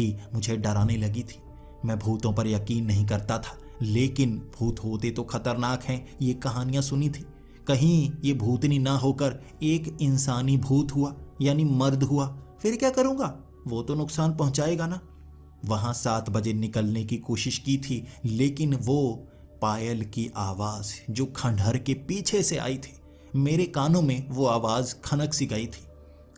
Aunty मुझे डराने लगी थी। मैं भूतों पर यकीन नहीं करता था, लेकिन भूत होते तो खतरनाक हैं, ये कहानियां सुनी थी। कहीं ये भूतनी ना होकर एक इंसानी भूत हुआ, यानी मर्द हुआ, फिर क्या करूंगा? वो तो नुकसान पहुंचाएगा ना। वहां 7 बजे निकलने की कोशिश की थी, लेकिन वो पायल की आवाज जो खंडहर के पीछे से आई थी, मेरे कानों में वो आवाज खनक सी गई थी।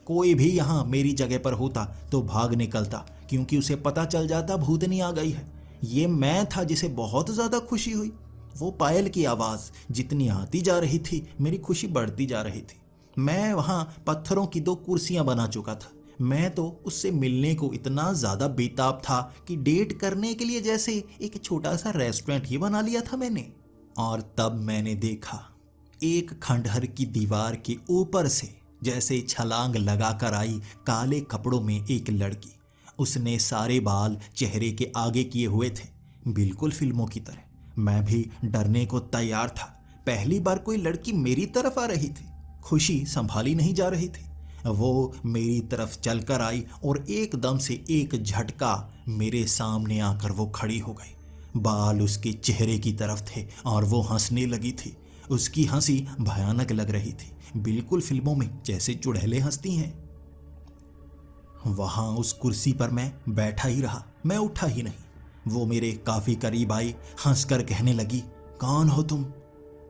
कोई भी यहां मेरी जगह पर होता तो भाग निकलता, क्योंकि उसे पता चल जाता भूतनी आ गई है। ये मैं था जिसे बहुत ज्यादा खुशी हुई। वो पायल की आवाज जितनी आती जा रही थी, मेरी खुशी बढ़ती जा रही थी। मैं वहां पत्थरों की 2 कुर्सियां बना चुका था। मैं तो उससे मिलने को इतना ज्यादा बेताब था कि डेट करने के लिए जैसे एक छोटा सा रेस्टोरेंट ही बना लिया था मैंने। और तब मैंने देखा एक खंडहर की दीवार के ऊपर से जैसे छलांग लगाकर आई काले कपड़ों में एक लड़की। उसने सारे बाल चेहरे के आगे किए हुए थे, बिल्कुल फिल्मों की तरह। मैं भी डरने को तैयार था। पहली बार कोई लड़की मेरी तरफ आ रही थी। खुशी संभाली नहीं जा रही थी। वो मेरी तरफ चलकर आई और एकदम से एक झटका मेरे सामने आकर वो खड़ी हो गई। बाल उसके चेहरे की तरफ थे और वो हंसने लगी थी। उसकी हंसी भयानक लग रही थी, बिल्कुल फिल्मों में जैसे चुड़ैलें हंसती हैं। वहां उस कुर्सी पर मैं बैठा ही रहा, मैं उठा ही नहीं। वो मेरे काफी करीब आई, हंसकर कहने लगी, कौन हो तुम?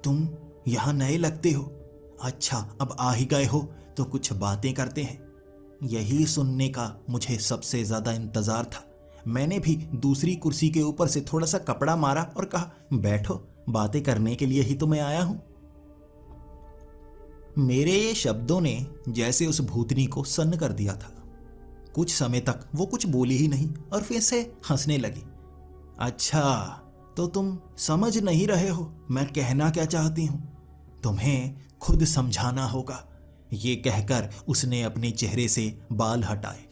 तुम यहाँ नए लगते हो। अच्छा, अब आ ही गए हो तो कुछ बातें करते हैं। यही सुनने का मुझे सबसे ज्यादा इंतजार था। मैंने भी दूसरी कुर्सी के ऊपर से थोड़ा सा कपड़ा मारा और कहा, बैठो, बातें करने के लिए ही तो मैं आया हूं। मेरे ये शब्दों ने जैसे उस भूतनी को सन्न कर दिया था। कुछ समय तक वो कुछ बोली ही नहीं और फिर से हंसने लगी। अच्छा, तो तुम समझ नहीं रहे हो मैं कहना क्या चाहती हूं? तुम्हें खुद समझाना होगा। ये कहकर उसने अपने चेहरे से बाल हटाए।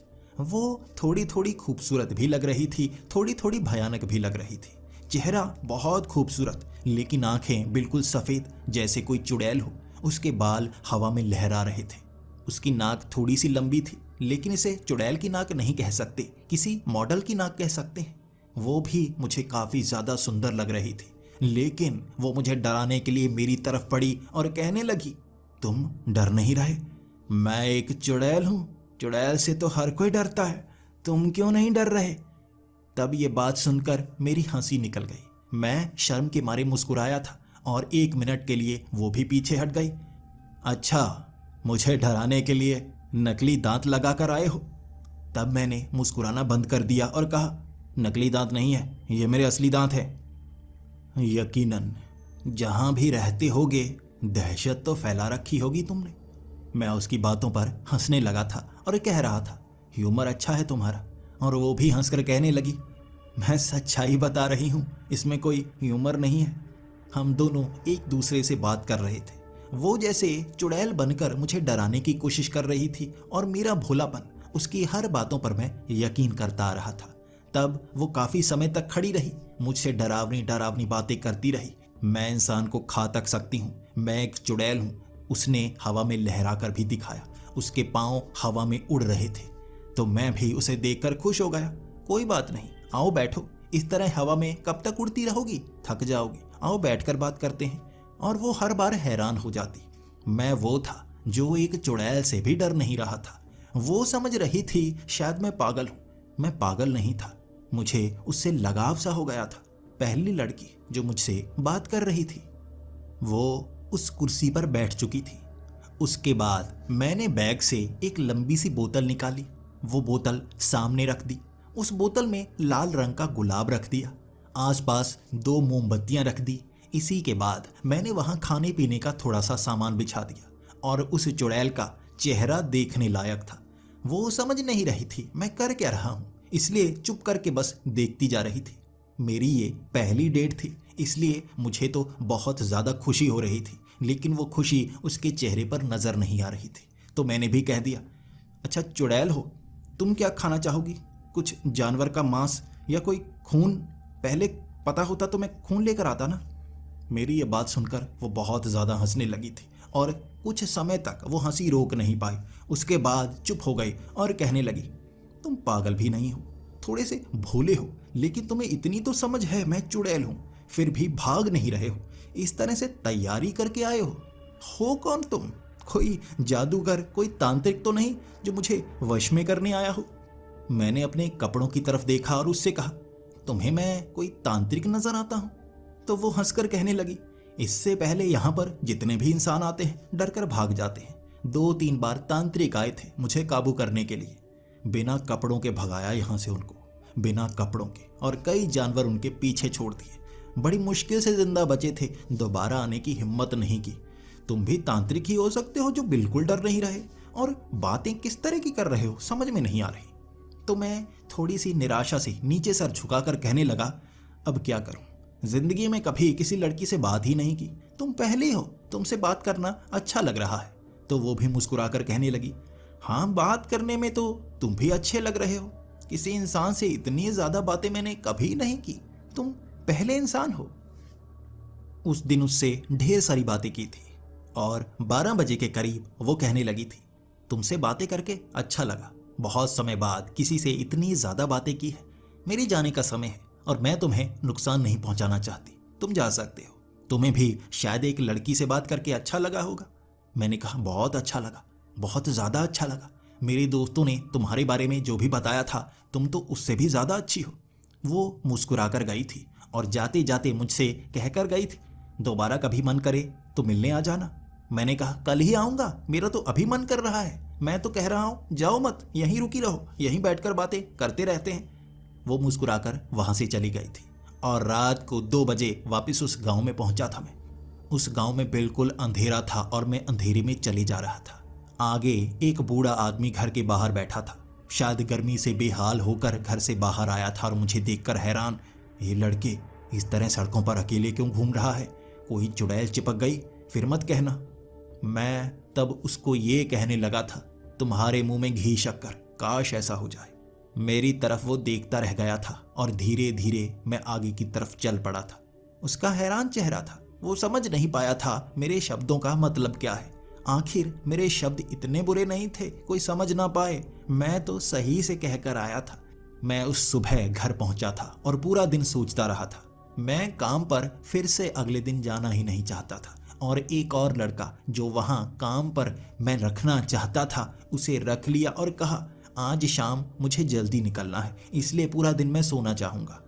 वो थोड़ी थोड़ी खूबसूरत भी लग रही थी, थोड़ी थोड़ी भयानक भी लग रही थी। चेहरा बहुत खूबसूरत, लेकिन आंखें बिल्कुल सफेद जैसे कोई चुड़ैल हो। उसके बाल हवा में लहरा रहे थे। उसकी नाक थोड़ी सी लंबी थी, लेकिन इसे चुड़ैल की नाक नहीं कह सकते, किसी मॉडल की नाक कह सकते हैं। वो भी मुझे काफी ज्यादा सुंदर लग रही थी, लेकिन वो मुझे डराने के लिए मेरी तरफ पड़ी और कहने लगी, तुम डर नहीं रहे? मैं एक चुड़ैल हूं, चुड़ैल से तो हर कोई डरता है, तुम क्यों नहीं डर रहे? तब ये बात सुनकर मेरी हंसी निकल गई। मैं शर्म के मारे मुस्कुराया था और 1 मिनट के लिए वो भी पीछे हट गई। अच्छा, मुझे डराने के लिए नकली दांत लगा कर आए हो? तब मैंने मुस्कुराना बंद कर दिया और कहा, नकली दांत नहीं है, ये मेरे असली दांत है। यकीनन जहां भी रहते होगे दहशत तो फैला रखी होगी तुमने। मैं उसकी बातों पर हंसने लगा था और कह रहा था, ह्यूमर अच्छा है तुम्हारा। और वो भी हंसकर कहने लगी, मैं सच्चाई बता रही हूँ, इसमें कोई ह्यूमर नहीं है। हम दोनों एक दूसरे से बात कर रहे थे। वो जैसे चुड़ैल बनकर मुझे डराने की कोशिश कर रही थी और मेरा भोलापन, उसकी हर बातों पर मैं यकीन करता आ रहा था। तब वो काफी समय तक खड़ी रही, मुझसे डरावनी डरावनी बातें करती रही। मैं इंसान को खा तक सकती हूँ, मैं एक चुड़ैल हूँ। उसने हवा में लहरा कर भी दिखाया। उसके पांव हवा में उड़ रहे थे, तो मैं भी उसे देखकर खुश हो गया। कोई बात नहीं, आओ बैठो, इस तरह हवा में कब तक उड़ती रहोगी, थक जाओगी, आओ बैठकर बात करते हैं। और वो हर बार हैरान हो जाती। मैं वो था जो एक चुड़ैल से भी डर नहीं रहा था। वो समझ रही थी शायद मैं पागल हूँ। मैं पागल नहीं था, मुझे उससे लगाव सा हो गया था। पहली लड़की जो मुझसे बात कर रही थी, वो उस कुर्सी पर बैठ चुकी थी। उसके बाद मैंने बैग से एक लंबी सी बोतल निकाली, वो बोतल सामने रख दी। उस बोतल में लाल रंग का गुलाब रख दिया, आसपास 2 मोमबत्तियां रख दी। इसी के बाद मैंने वहां खाने पीने का थोड़ा सा सामान बिछा दिया और उस चुड़ैल का चेहरा देखने लायक था। वो समझ नहीं रही थी मैं कर क्या रहा हूं, इसलिए चुप करके बस देखती जा रही थी। मेरी ये पहली डेट थी, इसलिए मुझे तो बहुत ज्यादा खुशी हो रही थी, लेकिन वो खुशी उसके चेहरे पर नजर नहीं आ रही थी। तो मैंने भी कह दिया, अच्छा चुड़ैल हो, तुम क्या खाना चाहोगी? कुछ जानवर का मांस या कोई खून? पहले पता होता तो मैं खून लेकर आता ना। मेरी ये बात सुनकर वो बहुत ज्यादा हंसने लगी थी और कुछ समय तक वो हंसी रोक नहीं पाई। उसके बाद चुप हो गई और कहने लगी, तुम पागल भी नहीं हो, थोड़े से भोले हो, लेकिन तुम्हें इतनी तो समझ है मैं चुड़ैल हूं, फिर भी भाग नहीं रहे हो। इस तरह से तैयारी करके आए हो कौन तुम? कोई जादूगर, कोई तांत्रिक तो नहीं जो मुझे वश में करने आया हो? मैंने अपने कपड़ों की तरफ देखा और उससे कहा, तुम्हें मैं कोई तांत्रिक नजर आता हूं? तो वो हंसकर कहने लगी, इससे पहले यहां पर जितने भी इंसान आते हैं डर कर भाग जाते हैं। 2-3 बार तांत्रिक आए थे मुझे काबू करने के लिए, बिना कपड़ों के भगाया यहां से उनको, बिना कपड़ों के, और कई जानवर उनके पीछे छोड़ दिए। बड़ी मुश्किल से जिंदा बचे थे, दोबारा आने की हिम्मत नहीं की। तुम भी तांत्रिक ही हो सकते हो जो बिल्कुल डर नहीं रहे, और बातें किस तरह की कर रहे हो समझ में नहीं आ रही। तो मैं थोड़ी सी निराशा से नीचे सर झुकाकर कहने लगा, अब क्या करूं, जिंदगी में कभी किसी लड़की से बात ही नहीं की, तुम पहली हो, तुमसे बात करना अच्छा लग रहा है। तो वो भी मुस्कुराकर कहने लगी, हाँ बात करने में तो तुम भी अच्छे लग रहे हो, किसी इंसान से इतनी ज्यादा बातें मैंने कभी नहीं की, तुम पहले इंसान हो। उस दिन उससे ढेर सारी बातें की थी और 12 बजे के करीब वो कहने लगी थी, तुमसे बातें करके अच्छा लगा, बहुत समय बाद किसी से इतनी ज्यादा बातें की है, मेरी जाने का समय है और मैं तुम्हें नुकसान नहीं पहुंचाना चाहती, तुम जा सकते हो। तुम्हें भी शायद एक लड़की से बात करके अच्छा लगा होगा। मैंने कहा, बहुत अच्छा लगा, बहुत ज्यादा अच्छा लगा। मेरे दोस्तों ने तुम्हारे बारे में जो भी बताया था, तुम तो उससे भी ज्यादा अच्छी हो। वो मुस्कुराकर गई थी और जाते जाते मुझसे कहकर गई थी, दोबारा कभी मन करे तो मिलने आ जाना। मैंने कहा, कल ही आऊंगा, मेरा तो अभी मन कर रहा है। मैं तो कह रहा हूं जाओ मत, यहीं रुकी रहो, यहीं बैठकर बातें करते रहते हैं। वो मुस्कुराकर वहां से चली गई थी और रात को 2 बजे वापस उस गांव में पहुंचा था मैं। उस गांव में बिल्कुल अंधेरा था और मैं अंधेरे में चली जा रहा था। आगे एक बूढ़ा आदमी घर के बाहर बैठा था, शायद गर्मी से बेहाल होकर घर से बाहर आया था और मुझे देखकर हैरान, ये लड़के इस तरह सड़कों पर अकेले क्यों घूम रहा है, कोई चुड़ैल चिपक गई फिर मत कहना। मैं तब उसको ये कहने लगा था, तुम्हारे मुंह में घी शक्कर, काश ऐसा हो जाए। मेरी तरफ वो देखता रह गया था और धीरे धीरे मैं आगे की तरफ चल पड़ा था। उसका हैरान चेहरा था, वो समझ नहीं पाया था मेरे शब्दों का मतलब क्या है। आखिर मेरे शब्द इतने बुरे नहीं थे कोई समझ ना पाए, मैं तो सही से कहकर आया था। मैं उस सुबह घर पहुंचा था और पूरा दिन सोचता रहा था। मैं काम पर फिर से अगले दिन जाना ही नहीं चाहता था और एक और लड़का जो वहां काम पर मैं रखना चाहता था उसे रख लिया और कहा, आज शाम मुझे जल्दी निकलना है, इसलिए पूरा दिन मैं सोना चाहूंगा।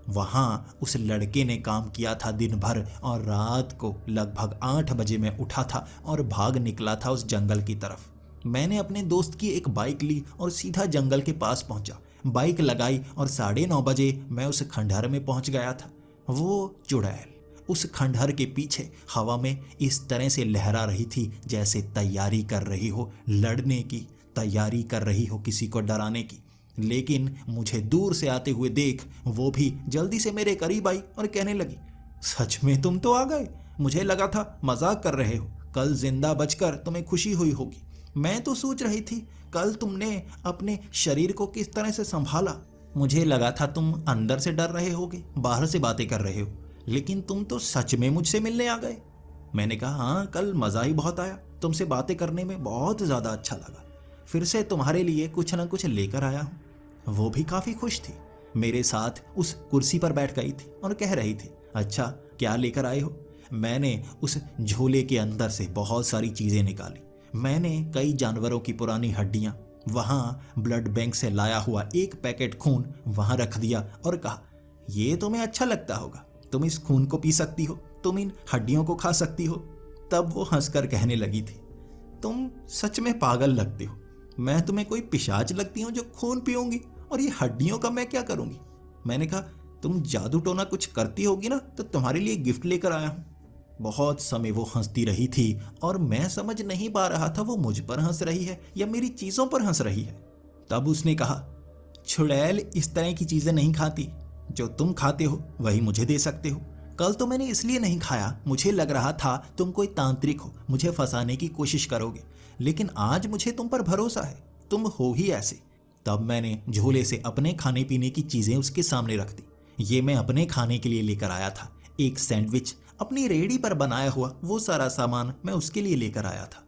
वहां उस लड़के ने काम किया था दिन भर और रात को लगभग 8 बजे मैं उठा था और भाग निकला था उस जंगल की तरफ। मैंने अपने दोस्त की एक बाइक ली और सीधा जंगल के पास पहुंचा। बाइक लगाई और 9:30 बजे मैं उस खंडहर में पहुंच गया था। वो चुड़ैल उस खंडहर के पीछे हवा में इस तरह से लहरा रही थी जैसे तैयारी कर रही हो लड़ने की, तैयारी कर रही हो किसी को डराने की। लेकिन मुझे दूर से आते हुए देख वो भी जल्दी से मेरे करीब आई और कहने लगी, सच में तुम तो आ गए, मुझे लगा था मजाक कर रहे हो, कल जिंदा बचकर तुम्हें खुशी हुई होगी। मैं तो सोच रही थी कल तुमने अपने शरीर को किस तरह से संभाला, मुझे लगा था तुम अंदर से डर रहे होगे, बाहर से बातें कर रहे हो, लेकिन तुम तो सच में मुझसे मिलने आ गए। मैंने कहा, हाँ कल मजा ही बहुत आया, तुमसे बातें करने में बहुत ज्यादा अच्छा लगा, फिर से तुम्हारे लिए कुछ न कुछ लेकर आया हूं। वो भी काफी खुश थी, मेरे साथ उस कुर्सी पर बैठ गई थी और कह रही थी, अच्छा क्या लेकर आए हो। मैंने उस झोले के अंदर से बहुत सारी चीजें निकाली। मैंने कई जानवरों की पुरानी हड्डियां, वहां ब्लड बैंक से लाया हुआ एक पैकेट खून वहां रख दिया और कहा, ये तुम्हें अच्छा लगता होगा, तुम इस खून को पी सकती हो, तुम इन हड्डियों को खा सकती हो। तब वो हंसकर कहने लगी थी, तुम सच में पागल लगते हो, मैं तुम्हें कोई पिशाच लगती हूं जो खून पीऊंगी, और ये हड्डियों का मैं क्या करूंगी। मैंने कहा, तुम जादू टोना कुछ करती होगी ना, तो तुम्हारे लिए गिफ्ट लेकर आया हूं। बहुत समय वो हंसती रही थी और मैं समझ नहीं पा रहा था वो मुझ पर हंस रही है या मेरी चीजों पर हंस रही है। तब उसने कहा, चुड़ैल इस तरह की चीजें नहीं खाती, जो तुम खाते हो वही मुझे दे सकते हो। कल तो मैंने इसलिए नहीं खाया, मुझे लग रहा था तुम कोई तांत्रिक हो, मुझे फंसाने की कोशिश करोगे, लेकिन आज मुझे तुम पर भरोसा है, तुम हो ही ऐसे। तब मैंने झोले से अपने खाने पीने की चीजें उसके सामने रख दी। ये मैं अपने खाने के लिए लेकर आया था, एक सैंडविच, अपनी रेहड़ी पर बनाया हुआ वो सारा सामान मैं उसके लिए लेकर आया था।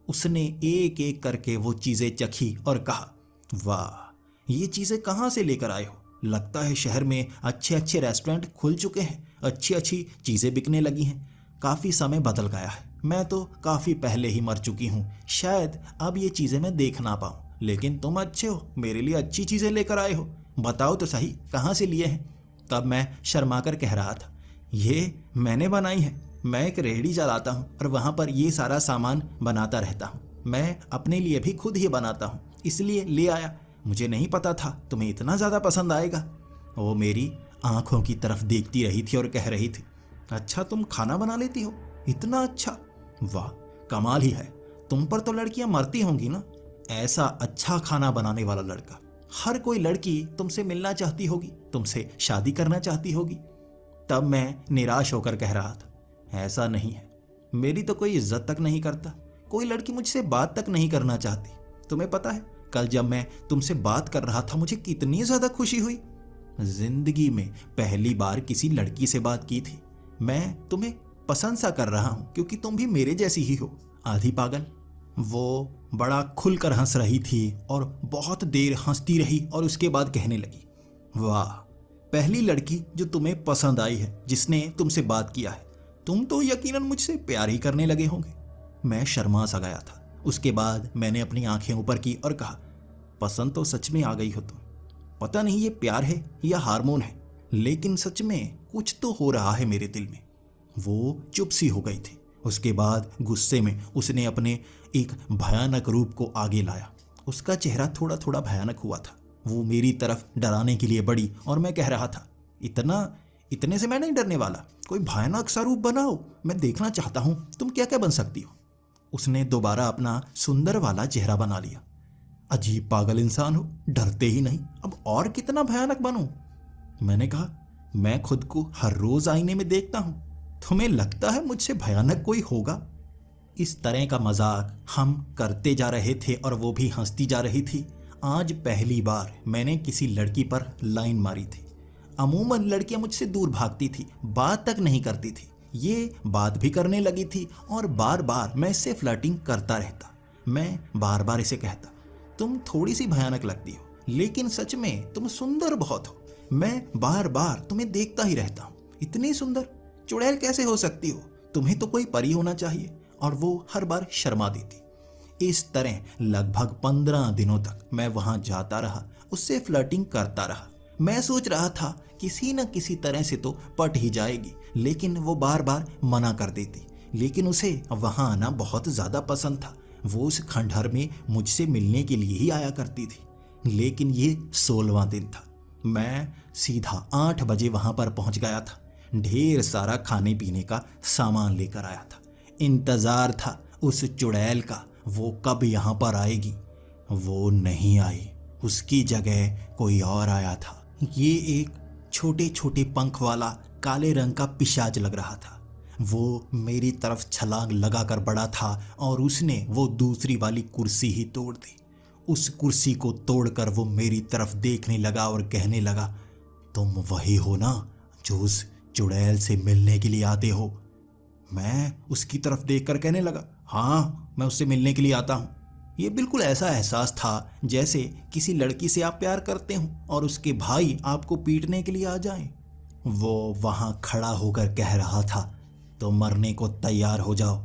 उसने एक एक करके वो चीजें चखी और कहा, वाह ये चीजें कहाँ से लेकर आए हो? लगता है शहर में अच्छे अच्छे रेस्टोरेंट खुल चुके हैं, अच्छी अच्छी चीजें बिकने लगी हैं। काफी समय बदल गया है, मैं तो काफी पहले ही मर चुकी हूँ। शायद अब ये चीजें मैं देख ना पाऊँ, लेकिन तुम अच्छे हो, मेरे लिए अच्छी चीजें लेकर आए हो। बताओ तो सही, कहाँ से लिए हैं? तब मैं शर्मा कर कह रहा था, ये मैंने बनाई है। मैं एक रेहड़ी चलाता हूँ और वहाँ पर ये सारा सामान बनाता रहता हूँ। मैं अपने लिए भी खुद ही बनाता हूँ, इसलिए ले आया। मुझे नहीं पता था तुम्हें इतना ज़्यादा पसंद आएगा। वो मेरी आंखों की तरफ देखती रही थी और कह रही थी, अच्छा तुम खाना बना लेती हो? इतना अच्छा? वाह, कमाल ही है। तुम पर तो लड़कियां मरती होंगी ना, ऐसा अच्छा खाना बनाने वाला लड़का। हर कोई लड़की तुमसे मिलना चाहती होगी, तुमसे शादी करना चाहती होगी। तब मैं निराश होकर कह रहा था, ऐसा नहीं है, मेरी तो कोई इज्जत तक नहीं करता, कोई लड़की मुझसे बात तक नहीं करना चाहती। तुम्हें पता है कल जब मैं तुमसे बात कर रहा था मुझे कितनी ज्यादा खुशी हुई। जिंदगी में पहली बार किसी लड़की से बात की थी। मैं तुम्हें पसंद सा कर रहा हूं क्योंकि तुम भी मेरे जैसी ही हो, आधी पागल। वो बड़ा खुलकर हंस रही थी और बहुत देर हंसती रही और उसके बाद कहने लगी, वाह, पहली लड़की जो तुम्हें पसंद आई है, जिसने तुमसे बात किया है, तुम तो यकीनन मुझसे प्यार ही करने लगे होंगे। मैं शर्मा सा गया था। उसके बाद मैंने अपनी आंखें ऊपर की और कहा, पसंद तो सच में आ गई हो तुम। पता नहीं ये प्यार है या हार्मोन है, लेकिन सच में कुछ तो हो रहा है मेरे दिल में। वो चुप सी हो गई थी। उसके बाद गुस्से में उसने अपने एक भयानक रूप को आगे लाया। उसका चेहरा थोड़ा थोड़ा भयानक हुआ था। वो मेरी तरफ डराने के लिए बढ़ी और मैं कह रहा था, इतने से मैं नहीं डरने वाला, कोई भयानक सा रूप बनाओ, मैं देखना चाहता हूं तुम क्या क्या बन सकती हो। उसने दोबारा अपना सुंदर वाला चेहरा बना लिया। अजीब पागल इंसान हो, डरते ही नहीं, अब और कितना भयानक बनूं? मैंने कहा, मैं खुद को हर रोज आईने में देखता हूं, तुम्हें लगता है मुझसे भयानक कोई होगा? इस तरह का मजाक हम करते जा रहे थे और वो भी हंसती जा रही थी। आज पहली बार मैंने किसी लड़की पर लाइन मारी थी। अमूमन लड़कियां मुझसे दूर भागती थी, बात तक नहीं करती थी। ये बात भी करने लगी थी और बार बार मैं इससे फ्लर्टिंग करता रहता। मैं बार बार इसे कहता, तुम थोड़ी सी भयानक लगती हो, लेकिन सच में तुम सुंदर बहुत हो। मैं बार बार तुम्हें देखता ही रहता हूँ, इतनी सुंदर, चुड़ैल कैसे हो सकती हो? तुम्हें तो कोई परी होना चाहिए। और वो हर बार शर्मा देती। इस तरह लगभग 15 दिनों तक मैं वहां जाता रहा, उससे फ्लर्टिंग करता रहा। मैं सोच रहा था किसी न किसी तरह से तो पट ही जाएगी, लेकिन वो बार बार मना कर देती। लेकिन उसे वहां आना बहुत ज्यादा पसंद था। वो उस खंडहर में मुझसे मिलने के लिए ही आया करती थी। लेकिन ये 16वां दिन था। मैं सीधा 8 बजे वहां पर पहुंच गया था। ढेर सारा खाने पीने का सामान लेकर आया था। इंतजार था उस चुड़ैल का, वो कब यहाँ पर आएगी। वो नहीं आई, उसकी जगह कोई और आया था। ये एक छोटे छोटे पंख वाला काले रंग का पिशाच लग रहा था। वो मेरी तरफ छलांग लगाकर बढ़ा था और उसने वो दूसरी वाली कुर्सी ही तोड़ दी। उस कुर्सी को तोड़कर वो मेरी तरफ देखने लगा और कहने लगा, तुम वही हो ना जो उस चुड़ैल से मिलने के लिए आते हो? मैं उसकी तरफ देखकर कहने लगा, हाँ, मैं उससे मिलने के लिए आता हूँ। ये बिल्कुल ऐसा एहसास था जैसे किसी लड़की से आप प्यार करते हो और उसके भाई आपको पीटने के लिए आ जाएं। वो वहां खड़ा होकर कह रहा था, तो मरने को तैयार हो जाओ,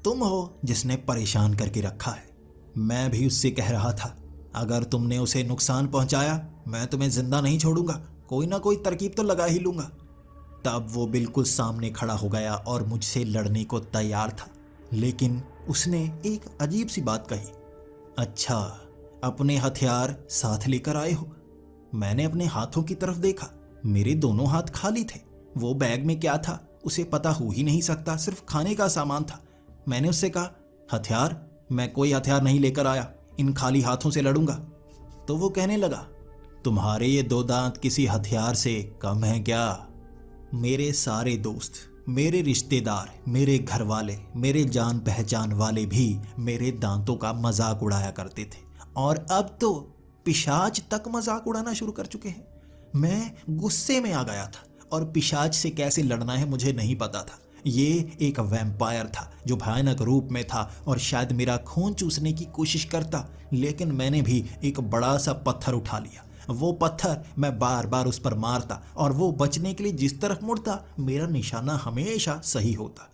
तुम हो जिसने परेशान करके रखा है। मैं भी उससे कह रहा था, अगर तुमने उसे नुकसान पहुंचाया मैं तुम्हें जिंदा नहीं छोड़ूंगा, कोई ना कोई तरकीब तो लगा ही लूंगा। तब वो बिल्कुल सामने खड़ा हो गया और मुझसे लड़ने को तैयार था। लेकिन उसने एक अजीब सी बात कही, अच्छा, अपने हथियार साथ लेकर आए हो? मैंने अपने हाथों की तरफ देखा, मेरे दोनों हाथ खाली थे। वो बैग में क्या था उसे पता हो ही नहीं सकता, सिर्फ खाने का सामान था। मैंने उससे कहा, हथियार? मैं कोई हथियार नहीं लेकर आया, इन खाली हाथों से लड़ूंगा। तो वो कहने लगा, तुम्हारे ये 2 दांत किसी हथियार से कम है क्या? मेरे सारे दोस्त, मेरे रिश्तेदार, मेरे घर वाले, मेरे जान पहचान वाले भी मेरे दांतों का मजाक उड़ाया करते थे और अब तो पिशाच तक मजाक उड़ाना शुरू कर चुके हैं। मैं गुस्से में आ गया था और पिशाच से कैसे लड़ना है मुझे नहीं पता था। ये एक वैम्पायर था जो भयानक रूप में था और शायद मेरा खून चूसने की कोशिश करता, लेकिन मैंने भी एक बड़ा सा पत्थर उठा लिया। वो पत्थर मैं बार बार उस पर मारता और वो बचने के लिए जिस तरफ मुड़ता मेरा निशाना हमेशा सही होता।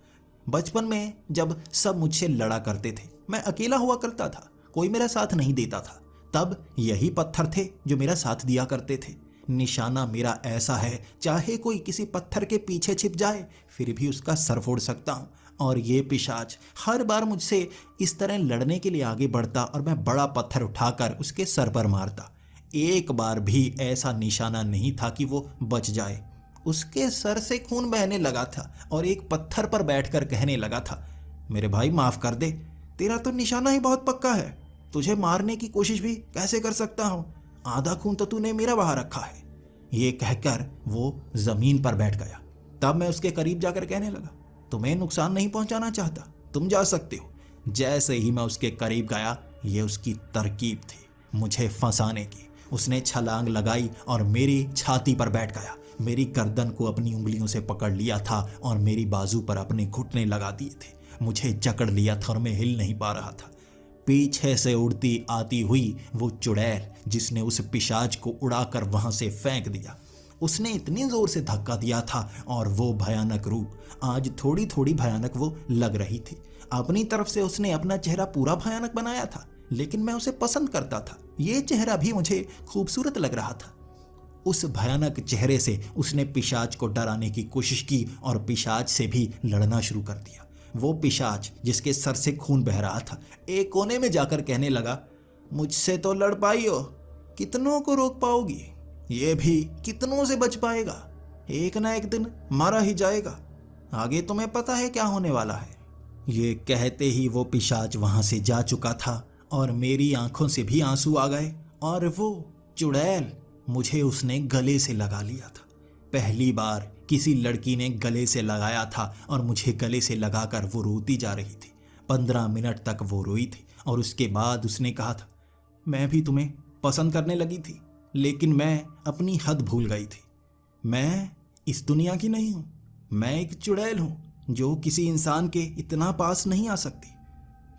बचपन में जब सब मुझसे लड़ा करते थे, मैं अकेला हुआ करता था, कोई मेरा साथ नहीं देता था, तब यही पत्थर थे जो मेरा साथ दिया करते थे। निशाना मेरा ऐसा है, चाहे कोई किसी पत्थर के पीछे छिप जाए फिर भी उसका सर फोड़ सकता हूँ। और ये पिशाच हर बार मुझसे इस तरह लड़ने के लिए आगे बढ़ता और मैं बड़ा पत्थर उठाकर उसके सर पर मारता। एक बार भी ऐसा निशाना नहीं था कि वो बच जाए। उसके सर से खून बहने लगा था और एक पत्थर पर बैठकर कहने लगा था, मेरे भाई माफ कर दे, तेरा तो निशाना ही बहुत पक्का है, तुझे मारने की कोशिश भी कैसे कर सकता हूँ, आधा खून तो तूने मेरा बहा रखा है। ये कहकर वो जमीन पर बैठ गया। तब मैं उसके करीब जाकर कहने लगा, तुम्हें नुकसान नहीं पहुंचाना चाहता, तुम जा सकते हो। जैसे ही मैं उसके करीब गया, ये उसकी तरकीब थी मुझे फंसाने की। उसने छलांग लगाई और मेरी छाती पर बैठ गया, मेरी गर्दन को अपनी उंगलियों से पकड़ लिया था और मेरी बाजू पर अपने घुटने लगा दिए थे। मुझे जकड़ लिया था और मैं हिल नहीं पा रहा था। पीछे से उड़ती आती हुई वो चुड़ैल जिसने उस पिशाच को उड़ाकर वहां से फेंक दिया, उसने इतनी जोर से धक्का दिया था और वो भयानक रूप आज थोड़ी थोड़ी भयानक वो लग रही थी। अपनी तरफ से उसने अपना चेहरा पूरा भयानक बनाया था, लेकिन मैं उसे पसंद करता था। ये चेहरा भी मुझे खूबसूरत लग रहा था। उस भयानक चेहरे से उसने पिशाच को डराने की कोशिश की और पिशाच से भी लड़ना शुरू कर दिया। वो पिशाच जिसके सर से खून बह रहा था एक कोने में जाकर कहने लगा, मुझसे तो लड़ पाई हो, कितनों को रोक पाओगी, ये भी कितनों से बच पाएगा, एक ना एक दिन मारा ही जाएगा, आगे तुम्हें पता है क्या होने वाला है। ये कहते ही वो पिशाच वहां से जा चुका था और मेरी आंखों से भी आंसू आ गए और वो चुड़ैल मुझे उसने गले से लगा लिया था। पहली बार किसी लड़की ने गले से लगाया था और मुझे गले से लगाकर वो रोती जा रही थी। 15 मिनट तक वो रोई थी और उसके बाद उसने कहा था, मैं भी तुम्हें पसंद करने लगी थी, लेकिन मैं अपनी हद भूल गई थी। मैं इस दुनिया की नहीं हूँ, मैं एक चुड़ैल हूँ जो किसी इंसान के इतना पास नहीं आ सकती।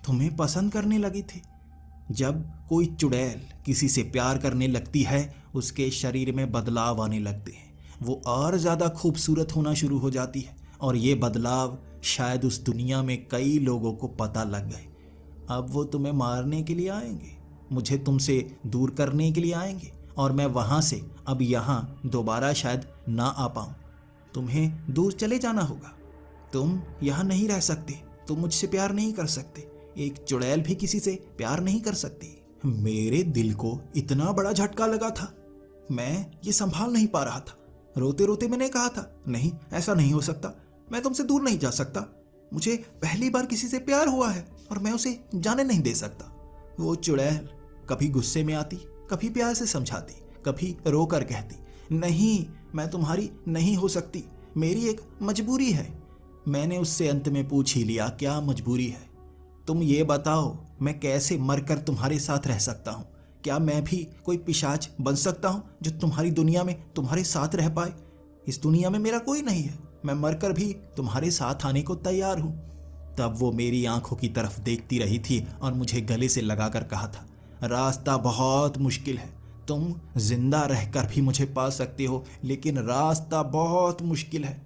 तुम्हें पसंद करने लगी थी। जब कोई चुड़ैल किसी से प्यार करने लगती है, उसके शरीर में बदलाव आने लगते हैं, वो और ज़्यादा खूबसूरत होना शुरू हो जाती है और ये बदलाव शायद उस दुनिया में कई लोगों को पता लग गए। अब वो तुम्हें मारने के लिए आएंगे, मुझे तुमसे दूर करने के लिए आएंगे और मैं वहाँ से अब यहाँ दोबारा शायद ना आ पाऊँ। तुम्हें दूर चले जाना होगा, तुम यहाँ नहीं रह सकते, तुम मुझसे प्यार नहीं कर सकते, एक चुड़ैल भी किसी से प्यार नहीं कर सकती। मेरे दिल को इतना बड़ा झटका लगा था, मैं ये संभाल नहीं पा रहा था। रोते रोते मैंने कहा था, नहीं ऐसा नहीं हो सकता, मैं तुमसे दूर नहीं जा सकता, मुझे पहली बार किसी से प्यार हुआ है और मैं उसे जाने नहीं दे सकता। वो चुड़ैल कभी गुस्से में आती, कभी प्यार से समझाती, कभी रोकर कहती, नहीं मैं तुम्हारी नहीं हो सकती, मेरी एक मजबूरी है। मैंने उससे अंत में पूछ ही लिया, क्या मजबूरी है? तुम ये बताओ, मैं कैसे मरकर तुम्हारे साथ रह सकता हूँ? क्या मैं भी कोई पिशाच बन सकता हूँ जो तुम्हारी दुनिया में तुम्हारे साथ रह पाए? इस दुनिया में मेरा कोई नहीं है, मैं मरकर भी तुम्हारे साथ आने को तैयार हूँ। तब वो मेरी आंखों की तरफ देखती रही थी और मुझे गले से लगाकर कहा था, रास्ता बहुत मुश्किल है, तुम जिंदा रहकर भी मुझे पा सकते हो, लेकिन रास्ता बहुत मुश्किल है।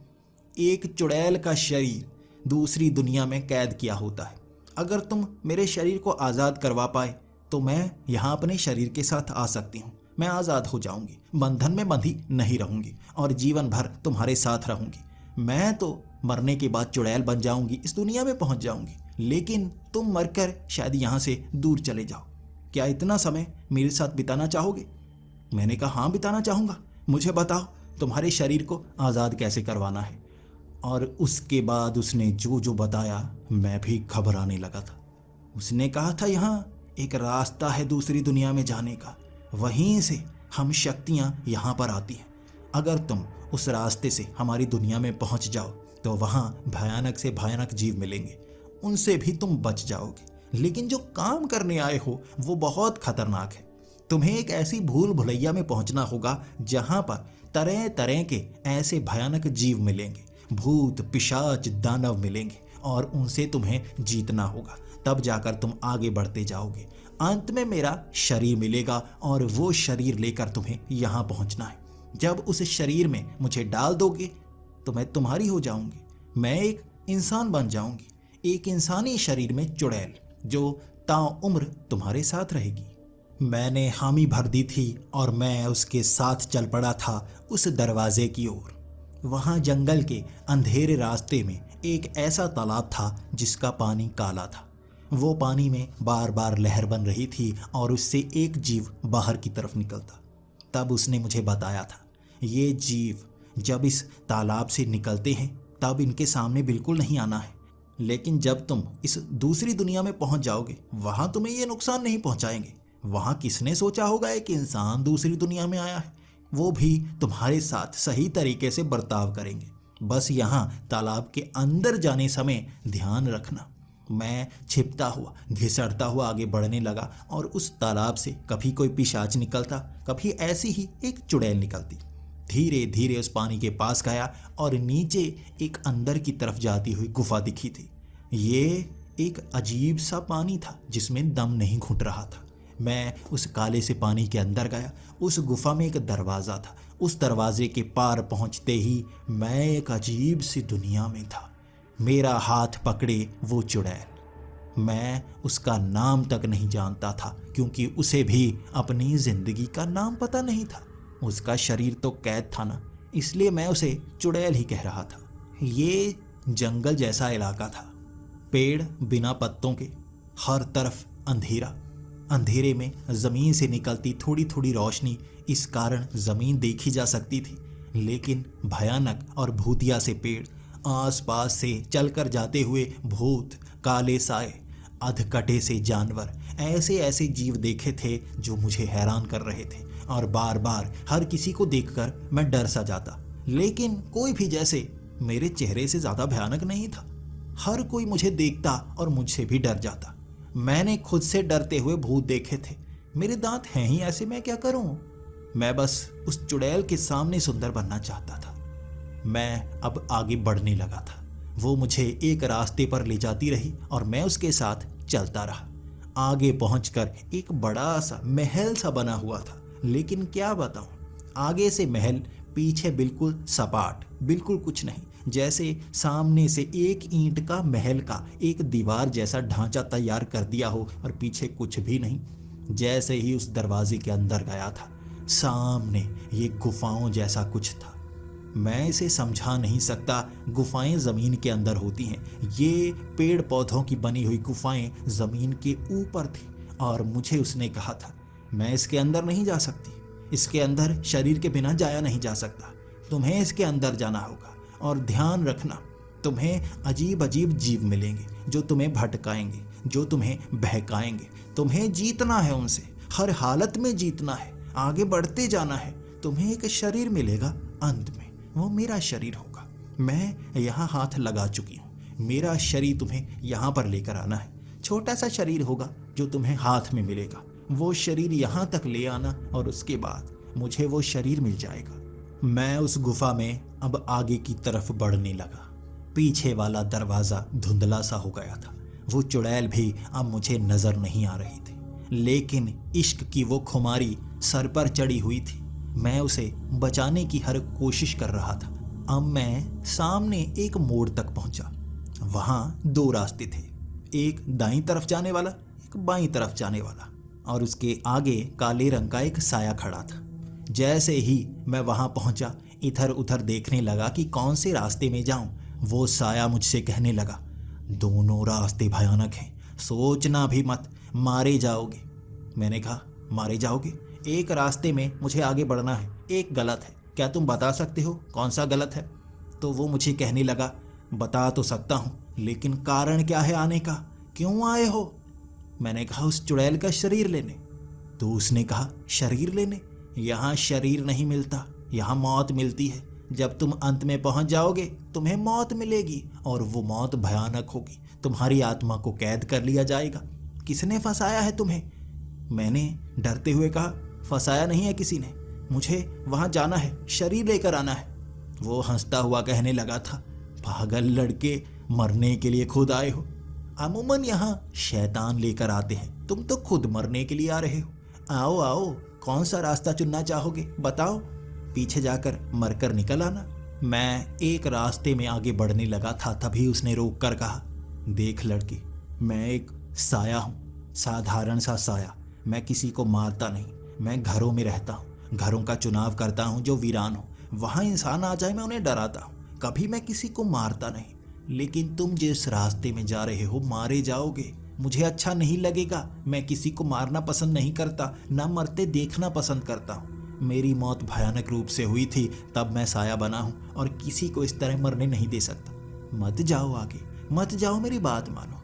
एक चुड़ैल का शरीर दूसरी दुनिया में कैद किया होता है। अगर तुम मेरे शरीर को आज़ाद करवा पाए तो मैं यहाँ अपने शरीर के साथ आ सकती हूँ, मैं आज़ाद हो जाऊँगी, बंधन में बंधी नहीं रहूँगी और जीवन भर तुम्हारे साथ रहूँगी। मैं तो मरने के बाद चुड़ैल बन जाऊँगी, इस दुनिया में पहुँच जाऊँगी, लेकिन तुम मरकर शायद यहाँ से दूर चले जाओ। क्या इतना समय मेरे साथ बिताना चाहोगे? मैंने कहा, हाँ बिताना चाहूँगा, मुझे बताओ तुम्हारे शरीर को आज़ाद कैसे करवाना है। और उसके बाद उसने जो जो बताया मैं भी घबराने लगा था। उसने कहा था, यहाँ एक रास्ता है दूसरी दुनिया में जाने का, वहीं से हम शक्तियाँ यहाँ पर आती हैं। अगर तुम उस रास्ते से हमारी दुनिया में पहुँच जाओ तो वहाँ भयानक से भयानक जीव मिलेंगे, उनसे भी तुम बच जाओगे, लेकिन जो काम करने आए हो वो बहुत खतरनाक है। तुम्हें एक ऐसी भूल भुलैया में पहुँचना होगा जहाँ पर तरह तरह के ऐसे भयानक जीव मिलेंगे भूत पिशाच दानव मिलेंगे और उनसे तुम्हें जीतना होगा, तब जाकर तुम आगे बढ़ते जाओगे। अंत में मेरा शरीर मिलेगा और वो शरीर लेकर तुम्हें यहाँ पहुँचना है। जब उस शरीर में मुझे डाल दोगे तो मैं तुम्हारी हो जाऊंगी। मैं एक इंसान बन जाऊंगी, एक इंसानी शरीर में चुड़ैल जो ताउम्र तुम्हारे साथ रहेगी। मैंने हामी भर दी थी और मैं उसके साथ चल पड़ा था उस दरवाजे की ओर। वहाँ जंगल के अंधेरे रास्ते में एक ऐसा तालाब था जिसका पानी काला था। वो पानी में बार बार लहर बन रही थी और उससे एक जीव बाहर की तरफ निकलता। तब उसने मुझे बताया था, ये जीव जब इस तालाब से निकलते हैं तब इनके सामने बिल्कुल नहीं आना है, लेकिन जब तुम इस दूसरी दुनिया में पहुंच जाओगे वहां तुम्हें ये नुकसान नहीं पहुंचाएंगे। वहां किसने सोचा होगा एक इंसान दूसरी दुनिया में आया है, वो भी तुम्हारे साथ सही तरीके से बर्ताव करेंगे। बस यहाँ तालाब के अंदर जाने समय ध्यान रखना। मैं छिपता हुआ घिसड़ता हुआ आगे बढ़ने लगा और उस तालाब से कभी कोई पिशाच निकलता, कभी ऐसी ही एक चुड़ैल निकलती। धीरे धीरे उस पानी के पास गया और नीचे एक अंदर की तरफ जाती हुई गुफा दिखी थी। ये एक अजीब सा पानी था जिसमें दम नहीं घुट रहा था। मैं उस काले से पानी के अंदर गया। उस गुफा में एक दरवाज़ा था। उस दरवाजे के पार पहुंचते ही मैं एक अजीब सी दुनिया में था। मेरा हाथ पकड़े वो चुड़ैल। मैं उसका नाम तक नहीं जानता था क्योंकि उसे भी अपनी जिंदगी का नाम पता नहीं था। उसका शरीर तो कैद था ना, इसलिए मैं उसे चुड़ैल ही कह रहा था। ये जंगल जैसा इलाका था, पेड़ बिना पत्तों के, हर तरफ अंधेरा। अंधेरे में जमीन से निकलती थोड़ी थोड़ी रोशनी, इस कारण जमीन देखी जा सकती थी, लेकिन भयानक और भूतिया से पेड़, आसपास से चलकर जाते हुए भूत, काले साए, अधकटे से जानवर, ऐसे ऐसे जीव देखे थे जो मुझे हैरान कर रहे थे और बार बार हर किसी को देखकर मैं डर सा जाता, लेकिन कोई भी जैसे मेरे चेहरे से ज्यादा भयानक नहीं था। हर कोई मुझे देखता और मुझसे भी डर जाता। मैंने खुद से डरते हुए भूत देखे थे। मेरे दांत हैं ही ऐसे, मैं क्या करूं? मैं बस उस चुड़ैल के सामने सुंदर बनना चाहता था। मैं अब आगे बढ़ने लगा था। वो मुझे एक रास्ते पर ले जाती रही और मैं उसके साथ चलता रहा। आगे पहुंचकर एक बड़ा सा महल सा बना हुआ था, लेकिन क्या बताऊं, आगे से महल, पीछे बिल्कुल सपाट, बिल्कुल कुछ नहीं, जैसे सामने से एक ईंट का महल का एक दीवार जैसा ढांचा तैयार कर दिया हो और पीछे कुछ भी नहीं। जैसे ही उस दरवाजे के अंदर गया था, सामने ये गुफाओं जैसा कुछ था। मैं इसे समझा नहीं सकता। गुफाएं जमीन के अंदर होती हैं, ये पेड़ पौधों की बनी हुई गुफाएं जमीन के ऊपर थी और मुझे उसने कहा था मैं इसके अंदर नहीं जा सकती, इसके अंदर शरीर के बिना जाया नहीं जा सकता, तुम्हें इसके अंदर जाना होगा। और ध्यान रखना, तुम्हें अजीब अजीब जीव मिलेंगे जो तुम्हें भटकाएंगे, जो तुम्हें बहकाएंगे। तुम्हें जीतना है उनसे, हर हालत में जीतना है, आगे बढ़ते जाना है। तुम्हें एक शरीर मिलेगा, अंत में वो मेरा शरीर होगा। मैं यहाँ हाथ लगा चुकी हूँ, मेरा शरीर तुम्हें यहाँ पर लेकर आना है। छोटा सा शरीर होगा जो तुम्हें हाथ में मिलेगा, वो शरीर यहाँ तक ले आना और उसके बाद मुझे वो शरीर मिल जाएगा। मैं उस गुफा में अब आगे की तरफ बढ़ने लगा। पीछे वाला दरवाज़ा धुंधला सा हो गया था। वो चुड़ैल भी अब मुझे नज़र नहीं आ रही थी, लेकिन इश्क की वो खुमारी सर पर चढ़ी हुई थी। मैं उसे बचाने की हर कोशिश कर रहा था। अब मैं सामने एक मोड़ तक पहुंचा। वहाँ दो रास्ते थे, एक दाईं तरफ जाने वाला, एक बाईं तरफ जाने वाला, और उसके आगे काले रंग का एक साया खड़ा था। जैसे ही मैं वहाँ पहुंचा, इधर उधर देखने लगा कि कौन से रास्ते में जाऊं। वो साया मुझसे कहने लगा, दोनों रास्ते भयानक हैं, सोचना भी मत, मारे जाओगे। मैंने कहा, मारे जाओगे? एक रास्ते में मुझे आगे बढ़ना है, एक गलत है, क्या तुम बता सकते हो कौन सा गलत है? तो वो मुझे कहने लगा, बता तो सकता हूँ, लेकिन कारण क्या है आने का, क्यों आए हो? मैंने कहा, उस चुड़ैल का शरीर लेने। तो उसने कहा, शरीर लेने? यहाँ शरीर नहीं मिलता, यहाँ मौत मिलती है। जब तुम अंत में पहुंच जाओगे तुम्हें मौत मिलेगी और वो मौत भयानक होगी। तुम्हारी आत्मा को कैद कर लिया जाएगा। किसने फंसाया है तुम्हें? मैंने डरते हुए कहा, फंसाया नहीं है किसी ने, मुझे वहां जाना है, शरीर लेकर आना है। वो हंसता हुआ कहने लगा था, पागल लड़के, मरने के लिए खुद आए हो। अमूमन यहाँ शैतान लेकर आते हैं, तुम तो खुद मरने के लिए आ रहे हो। आओ आओ, कौन सा रास्ता चुनना चाहोगे बताओ, पीछे जाकर मरकर निकल आना। मैं एक रास्ते में आगे बढ़ने लगा था, तभी उसने रोक कर कहा, देख लड़की, मैं एक साया हूँ, साधारण सा साया। मैं किसी को मारता नहीं, मैं घरों में रहता हूँ, घरों का चुनाव करता हूँ जो वीरान हो। वहाँ इंसान आ जाए मैं उन्हें डराता हूँ, कभी मैं किसी को मारता नहीं। लेकिन तुम जिस रास्ते में जा रहे हो मारे जाओगे, मुझे अच्छा नहीं लगेगा। मैं किसी को मारना पसंद नहीं करता, ना मरते देखना पसंद करता हूँ। मेरी मौत भयानक रूप से हुई थी, तब मैं साया बना हूँ और किसी को इस तरह मरने नहीं दे सकता। मत जाओ आगे, मत जाओ, मेरी बात मानो।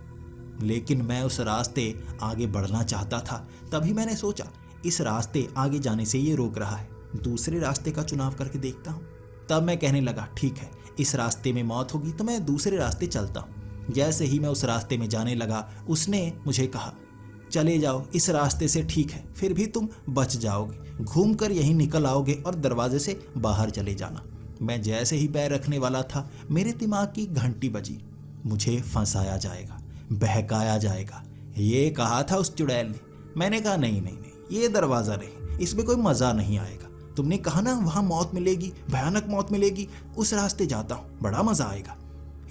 लेकिन मैं उस रास्ते आगे बढ़ना चाहता था, तभी मैंने सोचा इस रास्ते आगे जाने से ये रोक रहा है, दूसरे रास्ते का चुनाव करके देखता हूँ। तब मैं कहने लगा, ठीक है, इस रास्ते में मौत होगी तो मैं दूसरे रास्ते चलता हूँ। जैसे ही मैं उस रास्ते में जाने लगा, उसने मुझे कहा, चले जाओ, इस रास्ते से ठीक है, फिर भी तुम बच जाओगे, घूमकर यहीं निकल आओगे और दरवाजे से बाहर चले जाना। मैं जैसे ही पैर रखने वाला था, मेरे दिमाग की घंटी बजी। मुझे फंसाया जाएगा, बहकाया जाएगा, ये कहा था उस चुड़ैल ने। मैंने कहा, नहीं नहीं नहीं, ये दरवाज़ा नहीं, इसमें कोई मज़ा नहीं आएगा। तुमने कहा ना वहाँ मौत मिलेगी, भयानक मौत मिलेगी, उस रास्ते जाता हूँ, बड़ा मज़ा आएगा।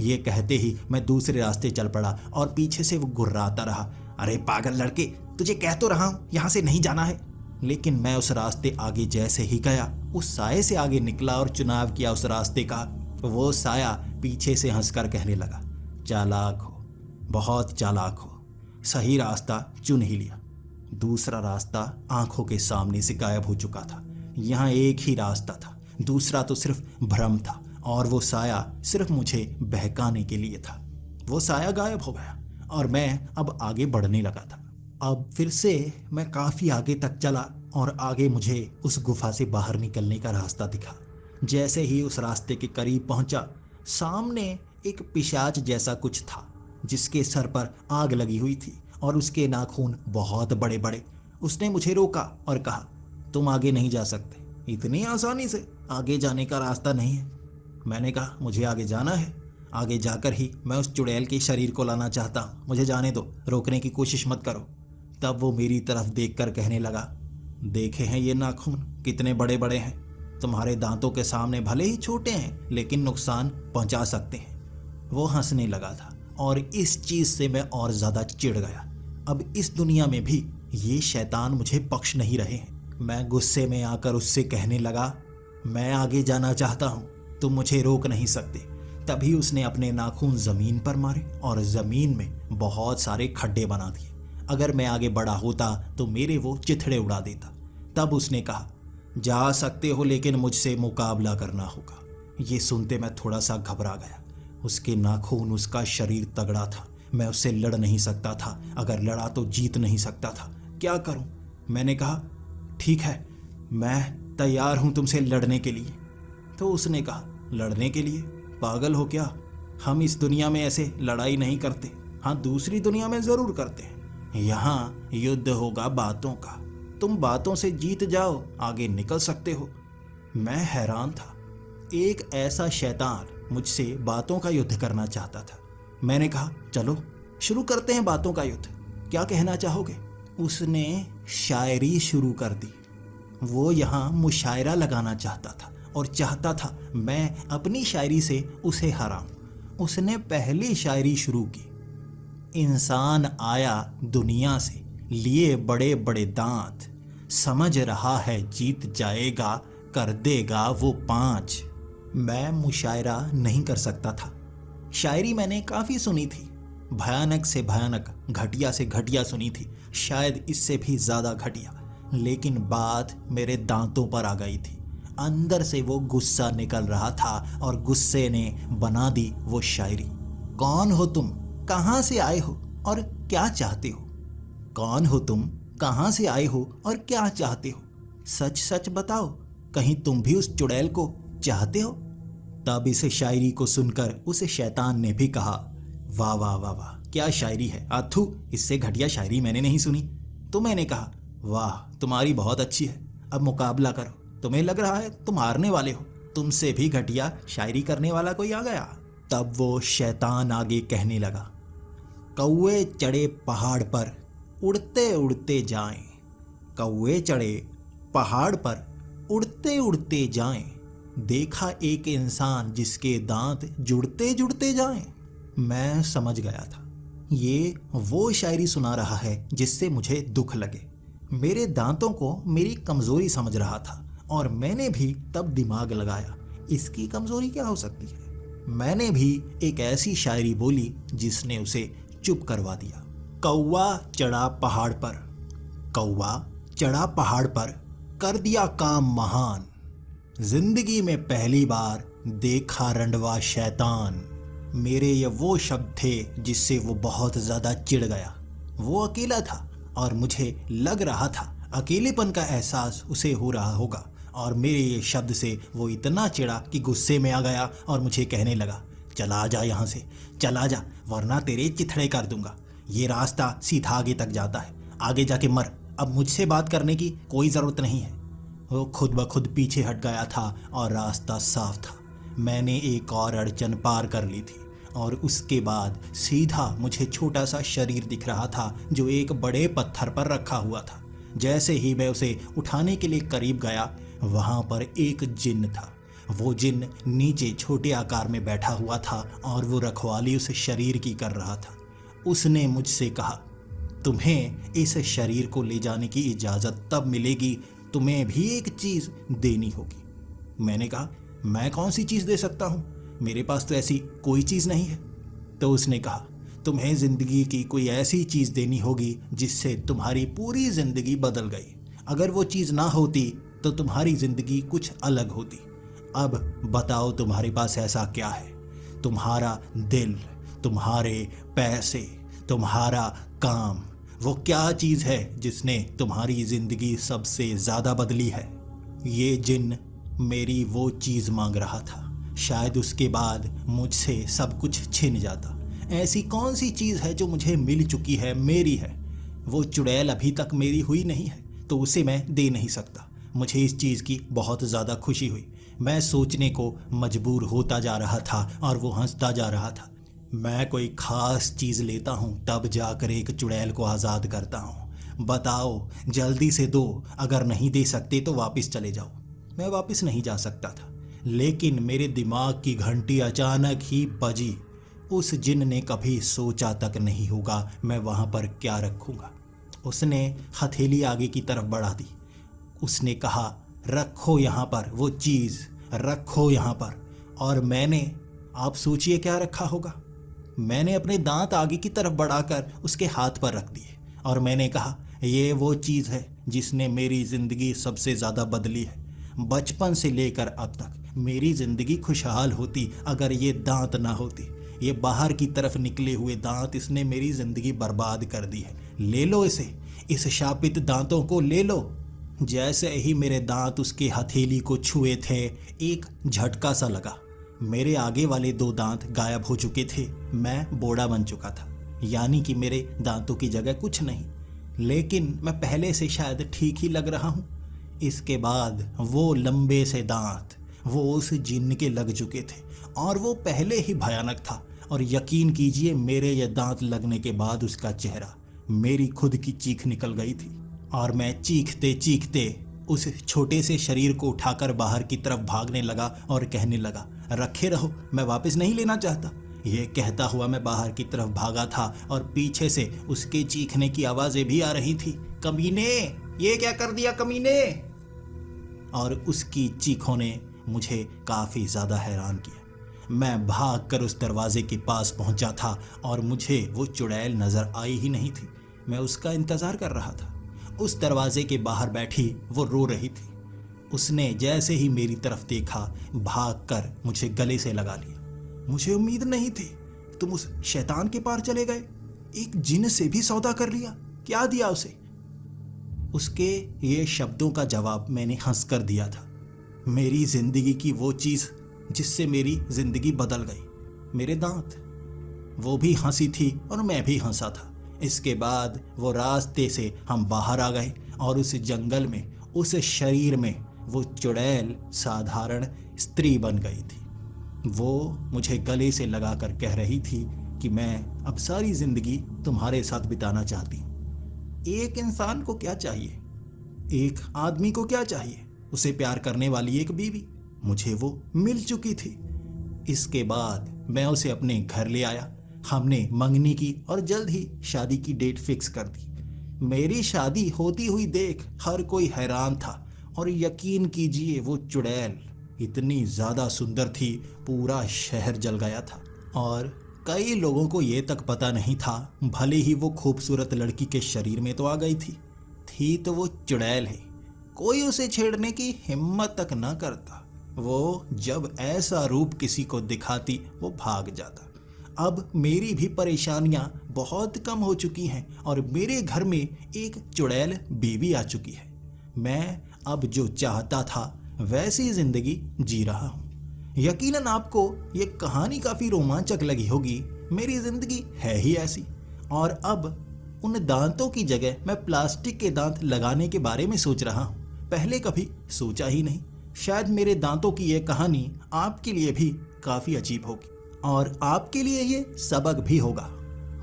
ये कहते ही मैं दूसरे रास्ते चल पड़ा और पीछे से वो गुर्राता रहा, अरे पागल लड़के, तुझे कह तो रहा हूँ यहाँ से नहीं जाना है। लेकिन मैं उस रास्ते आगे जैसे ही गया, उस साये से आगे निकला और चुनाव किया उस रास्ते का। वो साया पीछे से हंसकर कहने लगा, चालाक हो, बहुत चालाक हो, सही रास्ता चुन ही लिया। दूसरा रास्ता आंखों के सामने से गायब हो चुका था। यहाँ एक ही रास्ता था, दूसरा तो सिर्फ भ्रम था और वो साया सिर्फ मुझे बहकाने के लिए था। वो साया गायब हो गया और मैं अब आगे बढ़ने लगा था। अब फिर से मैं काफ़ी आगे तक चला और आगे मुझे उस गुफा से बाहर निकलने का रास्ता दिखा। जैसे ही उस रास्ते के करीब पहुंचा, सामने एक पिशाच जैसा कुछ था जिसके सर पर आग लगी हुई थी और उसके नाखून बहुत बड़े बड़े। उसने मुझे रोका और कहा, तुम आगे नहीं जा सकते, इतनी आसानी से आगे जाने का रास्ता नहीं है। मैंने कहा, मुझे आगे जाना है, आगे जाकर ही मैं उस चुड़ैल के शरीर को लाना चाहता हूँ, मुझे जाने दो, रोकने की कोशिश मत करो। तब वो मेरी तरफ देखकर कहने लगा, देखे हैं ये नाखून कितने बड़े बड़े हैं, तुम्हारे दांतों के सामने भले ही छोटे हैं लेकिन नुकसान पहुंचा सकते हैं। वो हंसने लगा था और इस चीज़ से मैं और ज़्यादा चिढ़ गया। अब इस दुनिया में भी ये शैतान मुझे बख्श नहीं रहे हैं। मैं गुस्से में आकर उससे कहने लगा, मैं आगे जाना चाहता हूँ, तुम मुझे रोक नहीं सकते। तभी उसने अपने नाखून ज़मीन पर मारे और ज़मीन में बहुत सारे खड्डे बना दिए। अगर मैं आगे बढ़ा होता तो मेरे वो चिथड़े उड़ा देता। तब उसने कहा, जा सकते हो लेकिन मुझसे मुकाबला करना होगा। ये सुनते मैं थोड़ा सा घबरा गया। उसके नाखून, उसका शरीर तगड़ा था, मैं उससे लड़ नहीं सकता था, अगर लड़ा तो जीत नहीं सकता था। क्या करूं? मैंने कहा, ठीक है, मैं तैयार हूं तुमसे लड़ने के लिए। तो उसने कहा, लड़ने के लिए? पागल हो क्या? हम इस दुनिया में ऐसे लड़ाई नहीं करते। हाँ, दूसरी दुनिया में ज़रूर करते हैं। यहाँ युद्ध होगा बातों का, तुम बातों से जीत जाओ, आगे निकल सकते हो। मैं हैरान था, एक ऐसा शैतान मुझसे बातों का युद्ध करना चाहता था। मैंने कहा, चलो शुरू करते हैं बातों का युद्ध, क्या कहना चाहोगे? उसने शायरी शुरू कर दी। वो यहाँ मुशायरा लगाना चाहता था और चाहता था मैं अपनी शायरी से उसे हराऊं। उसने पहली शायरी शुरू की, इंसान आया दुनिया से लिए बड़े बड़े दांत, समझ रहा है जीत जाएगा, कर देगा वो 5। मैं मुशायरा नहीं कर सकता था। शायरी मैंने काफ़ी सुनी थी, भयानक से भयानक, घटिया से घटिया सुनी थी, शायद इससे भी ज़्यादा घटिया। लेकिन बात मेरे दांतों पर आ गई थी। अंदर से वो गुस्सा निकल रहा था और गुस्से ने बना दी वो शायरी। कौन हो तुम, कहाँ से आए हो और क्या चाहते हो? कौन हो तुम, कहाँ से आए हो और क्या चाहते हो? सच सच बताओ, कहीं तुम भी उस चुड़ैल को चाहते हो? तब इस शायरी को सुनकर उस शैतान ने भी कहा, वाह वाह वाह वाह, क्या शायरी है, अथू, इससे घटिया शायरी मैंने नहीं सुनी। तो मैंने कहा, वाह, तुम्हारी बहुत अच्छी है, अब मुकाबला करो। तुम्हें लग रहा है तुम हारने वाले हो, तुमसे भी घटिया शायरी करने वाला कोई आ गया। तब वो शैतान आगे कहने लगा, कौवे चढ़े पहाड़ पर उड़ते उड़ते जाएं, कौवे चढ़े पहाड़ पर उड़ते उड़ते जाएं, देखा एक इंसान जिसके दांत जुड़ते जुड़ते जाएं। मैं समझ गया था ये वो शायरी सुना रहा है जिससे मुझे दुख लगे। मेरे दांतों को मेरी कमजोरी समझ रहा था और मैंने भी तब दिमाग लगाया, इसकी कमजोरी क्या हो सकती है। मैंने भी एक ऐसी शायरी बोली जिसने उसे चुप करवा दिया। कौवा चढ़ा पहाड़ पर, कौवा चढ़ा पहाड़ पर, कर दिया काम महान, जिंदगी में पहली बार देखा रंडवा शैतान। मेरे ये वो शब्द थे जिससे वो बहुत ज़्यादा चिढ़ गया। वो अकेला था और मुझे लग रहा था अकेलेपन का एहसास उसे हो रहा होगा, और मेरे ये शब्द से वो इतना चिढ़ा कि गुस्से में आ गया और मुझे कहने लगा, चला जा यहाँ से, चला जा, वरना तेरे चिथड़े कर दूंगा। ये रास्ता सीधा आगे तक जाता है, आगे जाके मर, अब मुझसे बात करने की कोई ज़रूरत नहीं है। वो खुद ब खुद पीछे हट गया था और रास्ता साफ था। मैंने एक और अड़चन पार कर ली थी और उसके बाद सीधा मुझे छोटा सा शरीर दिख रहा था जो एक बड़े पत्थर पर रखा हुआ था। जैसे ही मैं उसे उठाने के लिए करीब गया, वहाँ पर एक जिन्न था। वो जिन्न नीचे छोटे आकार में बैठा हुआ था और वो रखवाली उस शरीर की कर रहा था। उसने मुझसे कहा, तुम्हें इस शरीर को ले जाने की इजाज़त तब मिलेगी, तुम्हें भी एक चीज़ देनी होगी। मैंने कहा, मैं कौन सी चीज़ दे सकता हूँ, मेरे पास तो ऐसी कोई चीज़ नहीं है। तो उसने कहा, तुम्हें ज़िंदगी की कोई ऐसी चीज़ देनी होगी जिससे तुम्हारी पूरी ज़िंदगी बदल गई। अगर वो चीज़ ना होती तो तुम्हारी ज़िंदगी कुछ अलग होती। अब बताओ तुम्हारे पास ऐसा क्या है? तुम्हारा दिल, तुम्हारे पैसे, तुम्हारा काम, वो क्या चीज़ है जिसने तुम्हारी ज़िंदगी सबसे ज़्यादा बदली है? ये जिन्न मेरी वो चीज़ मांग रहा था। शायद उसके बाद मुझसे सब कुछ छिन जाता। ऐसी कौन सी चीज़ है जो मुझे मिल चुकी है, मेरी है? वो चुड़ैल अभी तक मेरी हुई नहीं है तो उसे मैं दे नहीं सकता। मुझे इस चीज़ की बहुत ज़्यादा खुशी हुई। मैं सोचने को मजबूर होता जा रहा था और वो हंसता जा रहा था। मैं कोई ख़ास चीज़ लेता हूँ तब जाकर एक चुड़ैल को आज़ाद करता हूँ। बताओ, जल्दी से दो, अगर नहीं दे सकते तो वापस चले जाओ। मैं वापस नहीं जा सकता था, लेकिन मेरे दिमाग की घंटी अचानक ही बजी। उस जिन्न ने कभी सोचा तक नहीं होगा मैं वहाँ पर क्या रखूँगा। उसने हथेली आगे की तरफ बढ़ा दी। उसने कहा, रखो यहाँ पर वो चीज़, रखो यहाँ पर। और मैंने, आप सोचिए क्या रखा होगा। मैंने अपने दांत आगे की तरफ बढ़ाकर उसके हाथ पर रख दिए और मैंने कहा, ये वो चीज़ है जिसने मेरी ज़िंदगी सबसे ज़्यादा बदली है। बचपन से लेकर अब तक मेरी ज़िंदगी खुशहाल होती अगर ये दांत ना होती। ये बाहर की तरफ निकले हुए दांत, इसने मेरी ज़िंदगी बर्बाद कर दी है। ले लो इसे, इस शापित दांतों को ले लो। जैसे ही मेरे दांत उसके हथेली को छुए थे, एक झटका सा लगा। मेरे आगे वाले 2 दांत गायब हो चुके थे। मैं बूढ़ा बन चुका था, यानी कि मेरे दांतों की जगह कुछ नहीं। लेकिन मैं पहले से शायद ठीक ही लग रहा हूँ। इसके बाद वो लंबे से दांत वो उस जिन्न के लग चुके थे और वो पहले ही भयानक था। और यकीन कीजिए, मेरे ये दांत लगने के बाद उसका चेहरा, मेरी खुद की चीख निकल गई थी और मैं चीखते चीखते उस छोटे से शरीर को उठाकर बाहर की तरफ भागने लगा और कहने लगा, रखे रहो, मैं वापस नहीं लेना चाहता। ये कहता हुआ मैं बाहर की तरफ भागा था और पीछे से उसके चीखने की आवाज़ें भी आ रही थी, कमीने, ये क्या कर दिया कमीने। और उसकी चीखों ने मुझे काफ़ी ज़्यादा हैरान किया। मैं भागकर उस दरवाजे के पास पहुंचा था और मुझे वो चुड़ैल नज़र आई ही नहीं थी। मैं उसका इंतज़ार कर रहा था। उस दरवाजे के बाहर बैठी वो रो रही थी। उसने जैसे ही मेरी तरफ देखा, भागकर मुझे गले से लगा लिया। मुझे उम्मीद नहीं थी, तुम उस शैतान के पार चले गए, एक जिन्न से भी सौदा कर लिया। क्या दिया उसे? उसके ये शब्दों का जवाब मैंने हंसकर दिया था। मेरी ज़िंदगी की वो चीज़ जिससे मेरी ज़िंदगी बदल गई, मेरे दांत। वो भी हंसी थी और मैं भी हंसा था। इसके बाद वो रास्ते से हम बाहर आ गए और उस जंगल में, उस शरीर में वो चुड़ैल साधारण स्त्री बन गई थी। वो मुझे गले से लगाकर कह रही थी कि मैं अब सारी जिंदगी तुम्हारे साथ बिताना चाहती हूँ। एक इंसान को क्या चाहिए, एक आदमी को क्या चाहिए, उसे प्यार करने वाली एक बीवी। मुझे वो मिल चुकी थी। इसके बाद मैं उसे अपने घर ले आया। हमने मंगनी की और जल्द ही शादी की डेट फिक्स कर दी। मेरी शादी होती हुई देख हर कोई हैरान था और यकीन कीजिए वो चुड़ैल इतनी ज़्यादा सुंदर थी, पूरा शहर जल गया था। और कई लोगों को ये तक पता नहीं था, भले ही वो खूबसूरत लड़की के शरीर में तो आ गई थी तो वो चुड़ैल है। कोई उसे छेड़ने की हिम्मत तक न करता। वो जब ऐसा रूप किसी को दिखाती वो भाग जाता। अब मेरी भी परेशानियां बहुत कम हो चुकी हैं और मेरे घर में एक चुड़ैल बीवी आ चुकी है। मैं अब जो चाहता था वैसी जिंदगी जी रहा हूँ। यकीनन आपको ये कहानी काफ़ी रोमांचक लगी होगी। मेरी ज़िंदगी है ही ऐसी। और अब उन दांतों की जगह मैं प्लास्टिक के दांत लगाने के बारे में सोच रहा हूँ। पहले कभी सोचा ही नहीं। शायद मेरे दांतों की ये कहानी आपके लिए भी काफ़ी अजीब होगी और आपके लिए ये सबक भी होगा।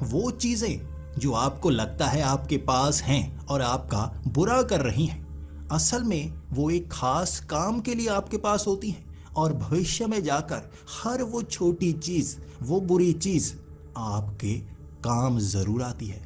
वो चीज़ें जो आपको लगता है आपके पास हैं और आपका बुरा कर रही हैं, असल में वो एक खास काम के लिए आपके पास होती हैं और भविष्य में जाकर हर वो छोटी चीज़, वो बुरी चीज़ आपके काम ज़रूर आती है।